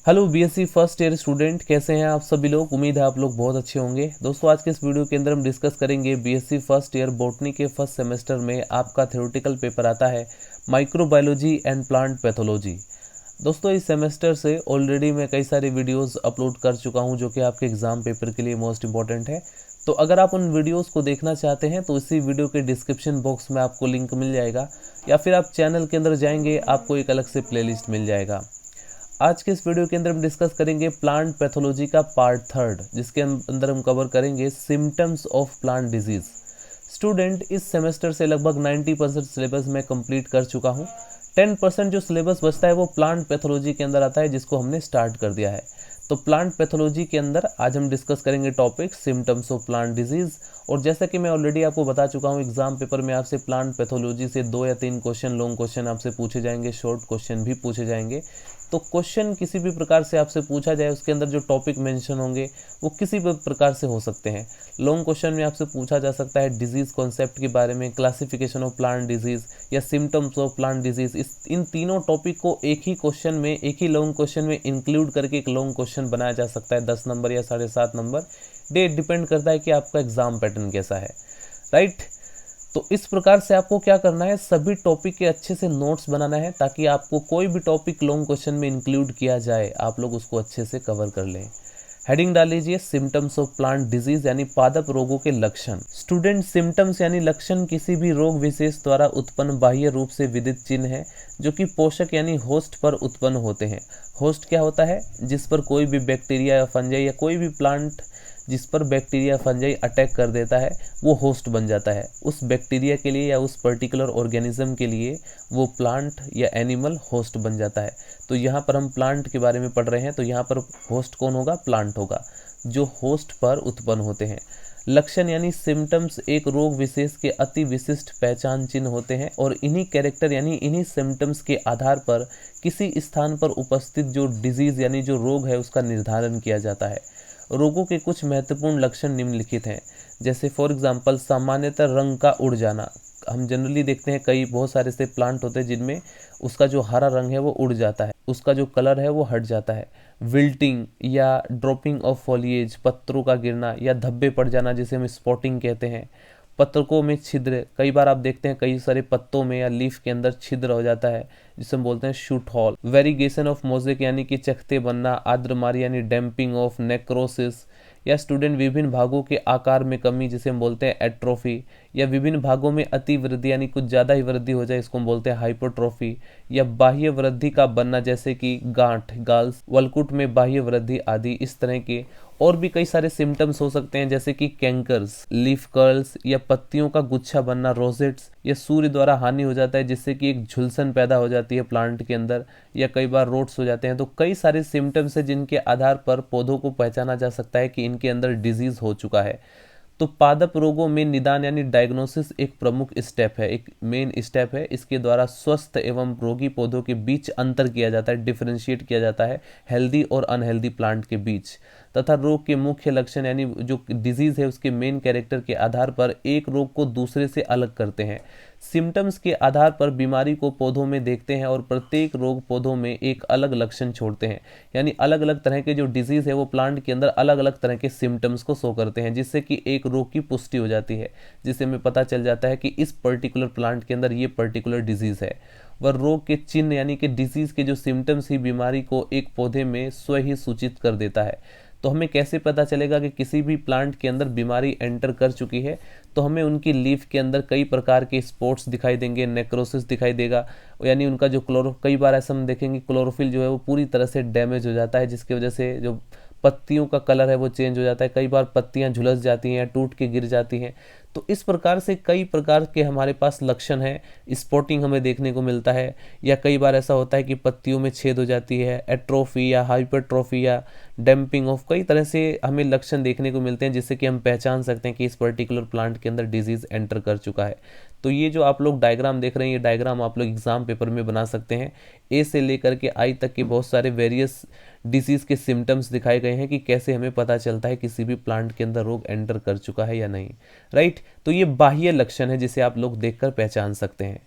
Hello BSc first year student, कैसे हैं आप सभी लोग। उम्मीद है आप लोग बहुत अच्छे होंगे। दोस्तों, आज के इस वीडियो के अंदर हम डिस्कस करेंगे बीएससी फर्स्ट ईयर बॉटनी के फर्स्ट सेमेस्टर में आपका थ्योरेटिकल पेपर आता है माइक्रोबायोलॉजी एंड प्लांट पैथोलॉजी। दोस्तों, इस सेमेस्टर से ऑलरेडी मैं कई सारी वीडियोस अपलोड कर चुका हूं जो कि आपके एग्जाम पेपर के लिए मोस्ट इंपॉर्टेंट है। तो अगर आप उन वीडियोस को देखना चाहते हैं तो इसी वीडियो के डिस्क्रिप्शन बॉक्स में आपको लिंक मिल जाएगा, या फिर आप चैनल के अंदर जाएंगे आपको एक अलग से प्लेलिस्ट मिल जाएगा। आज के इस वीडियो के अंदर हम डिस्कस करेंगे प्लांट पैथोलॉजी का पार्ट थर्ड, जिसके अंदर हम कवर करेंगे symptoms of plant disease. Student, इस सेमेस्टर से लगभग 90% सिलेबस मैं कंप्लीट कर चुका हूं। 10% जो सिलेबस बचता है वो प्लांट पैथोलॉजी के अंदर आता है, जिसको हमने स्टार्ट कर दिया है। तो प्लांट पैथोलॉजी के अंदर आज हम डिस्कस करेंगे topic symptoms of plant disease. और जैसा कि मैं ऑलरेडी आपको बता चुका हूं, एग्जाम पेपर में आपसे प्लांट पैथोलॉजी से 2 या 3 क्वेश्चन, लॉन्ग क्वेश्चन आपसे पूछे जाएंगे, शॉर्ट क्वेश्चन भी पूछे जाएंगे। तो क्वेश्चन किसी भी प्रकार से आपसे पूछा जाए, उसके अंदर जो टॉपिक मेंशन होंगे वो किसी भी प्रकार से हो सकते हैं। लॉन्ग क्वेश्चन में आपसे पूछा जा सकता है डिजीज कॉन्सेप्ट के बारे में, क्लासिफिकेशन ऑफ प्लांट डिजीज या सिम्टम्स ऑफ प्लांट डिजीज। इन तीनों टॉपिक को एक ही क्वेश्चन में, एक ही लॉन्ग क्वेश्चन में इंक्लूड करके एक लॉन्ग क्वेश्चन बनाया जा सकता है, 10 नंबर या 7.5 नंबर। डे डिपेंड करता है कि आपका एग्जाम पैटर्न कैसा है, राइट। तो इस प्रकार से आपको क्या करना है, सभी टॉपिक के अच्छे से नोट्स बनाना है, ताकि आपको कोई भी टॉपिक लॉन्ग क्वेश्चन में इंक्लूड किया जाए आप लोग उसको अच्छे से कवर कर लें। हेडिंग डाल लीजिए सिम्टम्स ऑफ प्लांट डिजीज, यानी पादप रोगों के लक्षण। स्टूडेंट, सिम्टम्स यानी लक्षण किसी भी रोग विशेष द्वारा उत्पन्न बाह्य रूप से विदित चिन्ह है जो कि पोषक यानी होस्ट पर उत्पन्न होते हैं। होस्ट क्या होता है? जिस पर कोई भी बैक्टीरिया या फंजाई या कोई भी प्लांट जिस पर बैक्टीरिया फंजाई अटैक कर देता है वो होस्ट बन जाता है। उस बैक्टीरिया के लिए या उस पर्टिकुलर ऑर्गेनिज्म के लिए वो प्लांट या एनिमल होस्ट बन जाता है। तो यहाँ पर हम प्लांट के बारे में पढ़ रहे हैं, तो यहाँ पर होस्ट कौन होगा? प्लांट होगा, जो होस्ट पर उत्पन्न होते हैं। लक्षण यानी सिम्टम्स एक रोग विशेष के अति विशिष्ट पहचान चिन्ह होते हैं, और इन्हीं कैरेक्टर यानी इन्हीं सिम्टम्स के आधार पर किसी स्थान पर उपस्थित जो डिजीज यानी जो रोग है उसका निर्धारण किया जाता है। रोगों के कुछ महत्वपूर्ण लक्षण निम्नलिखित हैं, जैसे फॉर एग्जांपल सामान्यतः रंग का उड़ जाना। हम जनरली देखते हैं कई बहुत सारे ऐसे प्लांट होते हैं जिनमें उसका जो हरा रंग है वो उड़ जाता है, उसका जो कलर है वो हट जाता है। विल्टिंग या ड्रॉपिंग ऑफ फॉलिएज, पत्तों का गिरना या धब्बे पड़ जाना जिसे हम स्पॉटिंग कहते हैं। पत्तों में छिद्र, कई बार आप देखते हैं कई सारे पत्तों में या लीफ के अंदर छिद्र हो जाता है जिसे हम बोलते हैं शूट हॉल। वेरिगेशन ऑफ मोजेक यानी कि चकते बनना, आद्रमारी यानी डैम्पिंग ऑफ, नेक्रोसिस या स्टूडेंट विभिन्न भागों के आकार में कमी जिसे हम बोलते हैं एट्रोफी, या विभिन्न भागों में अति वृद्धि यानी कुछ ज़्यादा ही वृद्धि हो जाए इसको हम बोलते हैं हाइपरट्रोफी, या बाह्य वृद्धि का बनना जैसे कि गांठ, गाल्स, वलकुट में बाह्य वृद्धि आदि। इस तरह के और भी कई सारे सिम्टम्स हो सकते हैं जैसे कि कैंकर्स, लीफ कर्ल्स या पत्तियों का गुच्छा बनना, रोजेट्स, या सूर्य द्वारा हानि हो जाता है जिससे कि एक झुलसन पैदा हो जाती है प्लांट के अंदर, या कई बार रोट्स हो जाते हैं। तो कई सारे सिम्टम्स हैं जिनके आधार पर पौधों को पहचाना जा सकता है कि इनके अंदर डिजीज हो चुका है। तो पादप रोगों में निदान यानी डायग्नोसिस एक प्रमुख स्टेप है, एक मेन स्टेप है। इसके द्वारा स्वस्थ एवं रोगी पौधों के बीच अंतर किया जाता है, डिफरेंशिएट किया जाता है हेल्दी और अनहेल्दी प्लांट के बीच, तथा रोग के मुख्य लक्षण यानी जो डिजीज है उसके मेन कैरेक्टर के आधार पर एक रोग को दूसरे से अलग करते हैं। सिम्टम्स के आधार पर बीमारी को पौधों में देखते हैं और प्रत्येक रोग पौधों में एक अलग लक्षण छोड़ते हैं, यानी अलग अलग तरह के जो डिजीज है वो प्लांट के अंदर अलग अलग तरह के सिम्टम्स को शो करते हैं, जिससे कि एक रोग की पुष्टि हो जाती है, जिससे हमें पता चल जाता है कि इस पर्टिकुलर प्लांट के अंदर ये पर्टिकुलर डिजीज है। वह रोग के चिन्ह यानी कि डिजीज के जो सिम्टम्स ही बीमारी को एक पौधे में स्वयं ही सूचित कर देता है। तो हमें कैसे पता चलेगा कि किसी भी प्लांट के अंदर बीमारी एंटर कर चुकी है? तो हमें उनकी लीफ के अंदर कई प्रकार के स्पॉट्स दिखाई देंगे, नेक्रोसिस दिखाई देगा, यानी उनका जो कई बार ऐसा हम देखेंगे क्लोरोफिल जो है वो पूरी तरह से डैमेज हो जाता है, जिसकी वजह से जो पत्तियों का कलर है वो चेंज हो जाता है। कई बार पत्तियां झुलस जाती हैं या टूट के गिर जाती हैं। तो इस प्रकार से कई प्रकार के हमारे पास लक्षण हैं। स्पॉटिंग हमें देखने को मिलता है, या कई बार ऐसा होता है कि पत्तियों में छेद हो जाती है, एट्रोफी या हाइपरट्रोफी या डैम्पिंग ऑफ, कई तरह से हमें लक्षण देखने को मिलते हैं जिससे कि हम पहचान सकते हैं कि इस पर्टिकुलर प्लांट के अंदर डिजीज एंटर कर चुका है। तो ये जो आप लोग डायग्राम देख रहे हैं, ये डायग्राम आप लोग एग्जाम पेपर में बना सकते हैं। ए से लेकर के आई तक के बहुत सारे वेरियस डिसीज के सिम्टम्स दिखाए गए हैं कि कैसे हमें पता चलता है किसी भी प्लांट के अंदर रोग एंटर कर चुका है या नहीं, राइट। तो ये बाह्य लक्षण है जिसे आप लोग देखकर पहचान सकते हैं।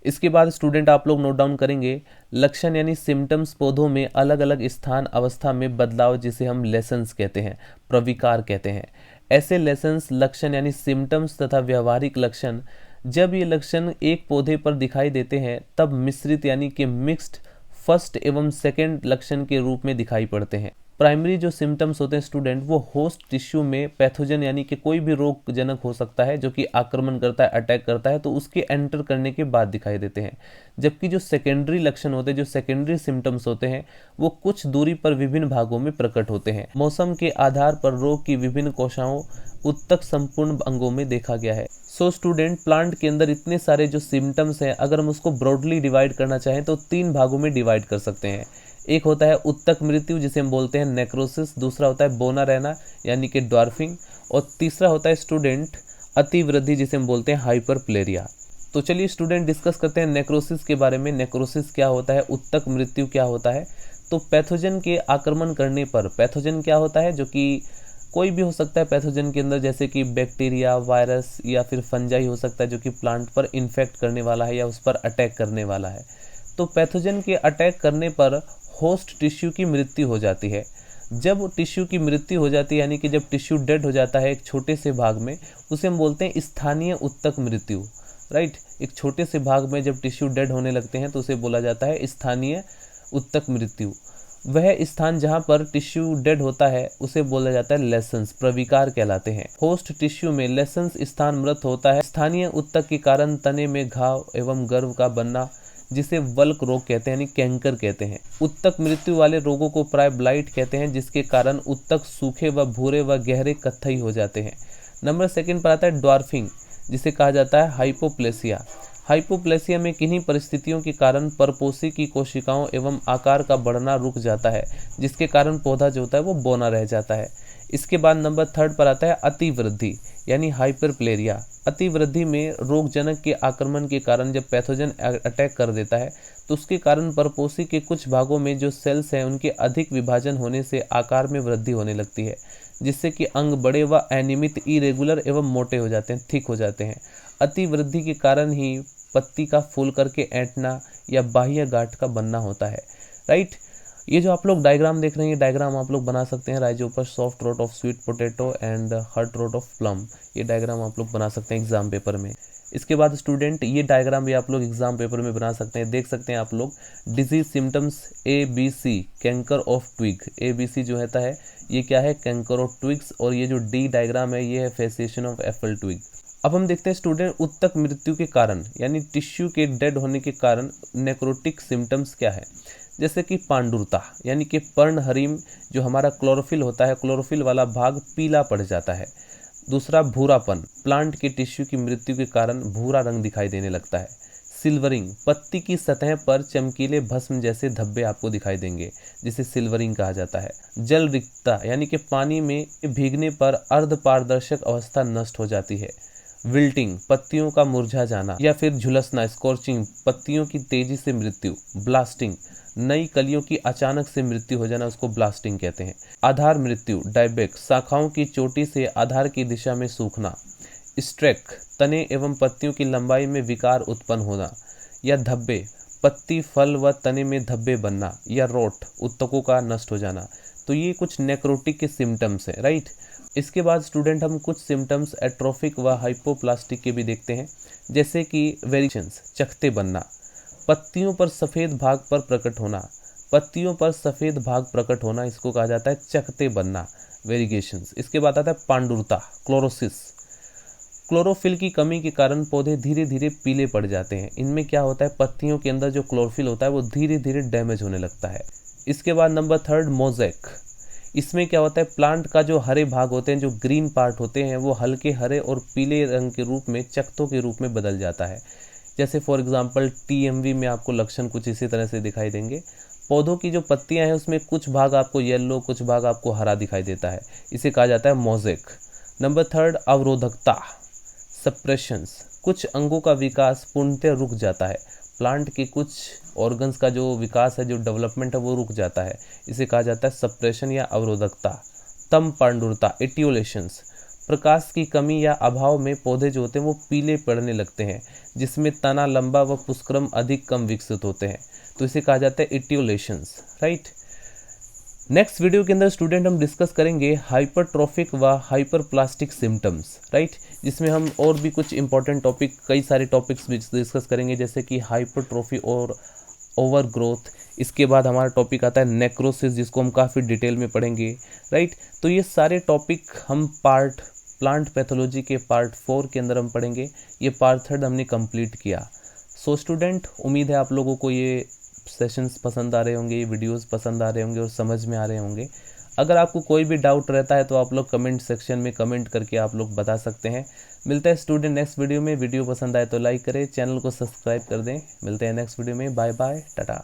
इसके बाद स्टूडेंट आप लोग नोट डाउन करेंगे लक्षण यानी सिम्टम्स पौधों में अलग अलग स्थान अवस्था में बदलाव जिसे हम लेसन्स कहते हैं, प्रविकार कहते हैं। ऐसे लेसन्स लक्षण यानी सिम्टम्स तथा व्यवहारिक लक्षण जब ये लक्षण एक पौधे पर दिखाई देते हैं तब मिश्रित यानी कि मिक्स्ड फर्स्ट एवं सेकंड लक्षण के रूप में दिखाई पड़ते हैं। प्राइमरी जो सिम्टम्स होते हैं स्टूडेंट वो होस्ट टिश्यू में पैथोजन यानी कि कोई भी रोगजनक हो सकता है जो कि आक्रमण करता है, अटैक करता है, तो उसके एंटर करने के बाद दिखाई देते हैं। जबकि जो सेकेंडरी लक्षण होते हैं, जो सेकेंडरी सिम्टम्स होते हैं, वो कुछ दूरी पर विभिन्न भागों में प्रकट होते हैं। मौसम के आधार पर रोग की विभिन्न कोशिकाओं उत्तक संपूर्ण अंगों में देखा गया है। सो स्टूडेंट प्लांट के अंदर इतने सारे जो सिम्टम्स हैं, अगर हम उसको ब्रॉडली डिवाइड करना चाहें तो 3 भागों में डिवाइड कर सकते हैं। एक होता है उत्तक मृत्यु जिसे हम बोलते हैं नेक्रोसिस, दूसरा होता है बोना रहना यानी कि ड्वार्फिंग, और तीसरा होता है स्टूडेंट अतिवृद्धि जिसे हम बोलते हैं हाइपरप्लेरिया। तो चलिए स्टूडेंट डिस्कस करते हैं नेक्रोसिस के बारे में। नेक्रोसिस क्या होता है, उत्तक मृत्यु क्या होता है। तो पैथोजन के आक्रमण करने पर, पैथोजन क्या होता है, जो कि कोई भी हो सकता है पैथोजन के अंदर, जैसे कि बैक्टीरिया, वायरस या फिर फंजाई हो सकता है जो कि प्लांट पर इन्फेक्ट करने वाला है या उस पर अटैक करने वाला है। तो पैथोजन के अटैक करने पर होस्ट टिश्यू की मृत्यु हो जाती है। जब टिश्यू की मृत्यु हो जाती है यानी कि जब टिश्यू डेड हो जाता है एक छोटे से भाग में, उसे हम बोलते हैं स्थानीय उत्तक मृत्यु, राइट। एक छोटे से भाग में जब टिश्यू डेड होने लगते हैं तो उसे बोला जाता है स्थानीय उत्तक मृत्यु। वह स्थान जहां पर टिश्यू डेड होता है उसे बोला जाता है लेसन्स, प्रविकार कहलाते हैं। होस्ट टिश्यू में लेसन्स स्थान मृत होता है। स्थानीय उत्तक के कारण तने में घाव एवं गर्भ का बनना जिसे वल्क रोग कहते हैं यानी कैंकर कहते हैं। उत्तक मृत्यु वाले रोगों को प्राय ब्लाइट कहते हैं जिसके कारण उत्तक सूखे व भूरे व गहरे कत्थई हो जाते हैं। नंबर 2 पर आता है ड्वार्फिंग जिसे कहा जाता है हाइपोप्लेसिया। हाइपोप्लेसिया में किन्हीं परिस्थितियों के कारण परपोषी की कोशिकाओं एवं आकार का बढ़ना रुक जाता है जिसके कारण पौधा जो होता है वो बौना रह जाता है। इसके बाद नंबर 3 पर आता है अतिवृद्धि यानी हाइपरप्लेरिया। अतिवृद्धि में रोगजनक के आक्रमण के कारण जब पैथोजन अटैक कर देता है तो उसके कारण परपोषी के कुछ भागों में जो सेल्स हैं उनके अधिक विभाजन होने से आकार में वृद्धि होने लगती है जिससे कि अंग बड़े व अनियमित, इरेगुलर एवं मोटे हो जाते हैं, थिक हो जाते हैं। अतिवृद्धि के कारण ही पत्ती का फूल करके ऐंठना या बाह्य गांठ का बनना होता है, राइट। ये जो आप लोग डायग्राम देख रहे हैं, ये डायग्राम आप लोग बना सकते हैं rhizopus soft root of sweet potato and hard root of plum. ये डायग्राम आप लोग बना सकते हैं एग्जाम पेपर में। इसके बाद स्टूडेंट ये डायग्राम भी आप लोग एग्जाम पेपर में बना सकते हैं। देख सकते हैं आप लोग disease symptoms ABC, canker of twig. ABC जो होता है ये क्या है, कैंकर ऑफ ट्विग्स, और ये जो D डायग्राम है ये है फेसिएशन ऑफ एप्पल ट्विग। अब हम देखते हैं स्टूडेंट उत्तक मृत्यु के कारण यानी टिश्यू के डेड होने के कारण नेक्रोटिक सिम्टम्स क्या है। जैसे कि पांडुरता यानी कि पर्णहरिम, जो हमारा क्लोरोफिल होता है, क्लोरोफिल वाला भाग पीला पड़ जाता है। दूसरा भूरापन, प्लांट के टिश्यू की मृत्यु के कारण भूरा रंग दिखाई देने लगता है। सिल्वरिंग, पत्ती की सतह पर चमकीले भस्म जैसे धब्बे आपको दिखाई देंगे जिसे सिल्वरिंग कहा जाता है। जल रिक्तता यानी कि पानी में भीगने पर अर्ध पारदर्शक अवस्था नष्ट हो जाती है। विल्टिंग, पत्तियों का मुरझा जाना या फिर झुलसना। स्कॉर्चिंग, पत्तियों की तेजी से मृत्यु। ब्लास्टिंग, नई कलियों की अचानक से मृत्यु हो जाना, उसको ब्लास्टिंग कहते हैं। आधार मृत्यु, डायबेक, शाखाओं की चोटी से आधार की दिशा में सूखना। स्ट्रेक, तने एवं पत्तियों की लंबाई में विकार उत्पन्न होना। या धब्बे, पत्ती, फल व तने में धब्बे बनना। या रोट, उत्तकों का नष्ट हो जाना। तो ये कुछ नेक्रोटिक के सिम्टम्स हैं, राइट। इसके बाद स्टूडेंट हम कुछ सिम्टम्स एट्रोफिक व हाइपोप्लास्टिक के भी देखते हैं, जैसे कि वेरिएशंस, चकते बनना, पत्तियों पर सफ़ेद भाग पर प्रकट होना। पत्तियों पर सफ़ेद भाग प्रकट होना इसको कहा जाता है चकते बनना, वेरिगेशंस। इसके बाद आता है पांडुरता, क्लोरोसिस। क्लोरोफिल की कमी के कारण पौधे धीरे धीरे पीले पड़ जाते हैं। इनमें क्या होता है, पत्तियों के अंदर जो क्लोरोफिल होता है वो धीरे धीरे डैमेज होने लगता है। इसके बाद नंबर 3 मोज़ेक। इसमें क्या होता है, प्लांट का जो हरे भाग होते हैं, जो ग्रीन पार्ट होते हैं, वो हल्के हरे और पीले रंग के रूप में, चकतों के रूप में बदल जाता है। जैसे फॉर एग्जांपल TMV में आपको लक्षण कुछ इसी तरह से दिखाई देंगे। पौधों की जो पत्तियां हैं उसमें कुछ भाग आपको येलो, कुछ भाग आपको हरा दिखाई देता है, इसे कहा जाता है मोज़ेक। नंबर 3 अवरोधकता, सप्रेशंस। कुछ अंगों का विकास पूर्णतः रुक जाता है। प्लांट के कुछ ऑर्गन्स का जो विकास है, जो डेवलपमेंट है, वो रुक जाता है, इसे कहा जाता है सप्रेशन या अवरोधकता। तम पांडुरता, एटियोलेशंस। प्रकाश की कमी या अभाव में पौधे जो होते हैं वो पीले पड़ने लगते हैं, जिसमें तना लंबा व पुष्करम अधिक कम विकसित होते हैं, तो इसे कहा जाता है इटियोलेशंस, राइट। नेक्स्ट वीडियो के अंदर स्टूडेंट हम डिस्कस करेंगे हाइपरट्रॉफिक व हाइपरप्लास्टिक सिम्टम्स, राइट, जिसमें हम और भी कुछ इंपॉर्टेंट टॉपिक, कई सारे टॉपिक्स भी डिस्कस करेंगे, जैसे कि हाइपरट्रॉफी और ओवर ग्रोथ। इसके बाद हमारा टॉपिक आता है नेक्रोसिस, जिसको हम काफ़ी डिटेल में पढ़ेंगे, राइट। तो ये सारे टॉपिक हम प्लांट पैथोलॉजी के पार्ट 4 के अंदर हम पढ़ेंगे। ये पार्ट 3 हमने कंप्लीट किया। सो स्टूडेंट, उम्मीद है आप लोगों को ये सेशंस पसंद आ रहे होंगे, ये वीडियोस पसंद आ रहे होंगे और समझ में आ रहे होंगे। अगर आपको कोई भी डाउट रहता है तो आप लोग कमेंट सेक्शन में कमेंट करके आप लोग बता सकते हैं। मिलते हैं स्टूडेंट नेक्स्ट वीडियो में। वीडियो पसंद आए तो लाइक करें, चैनल को सब्सक्राइब कर दें। मिलते हैं नेक्स्ट वीडियो में। Bye bye, Tata.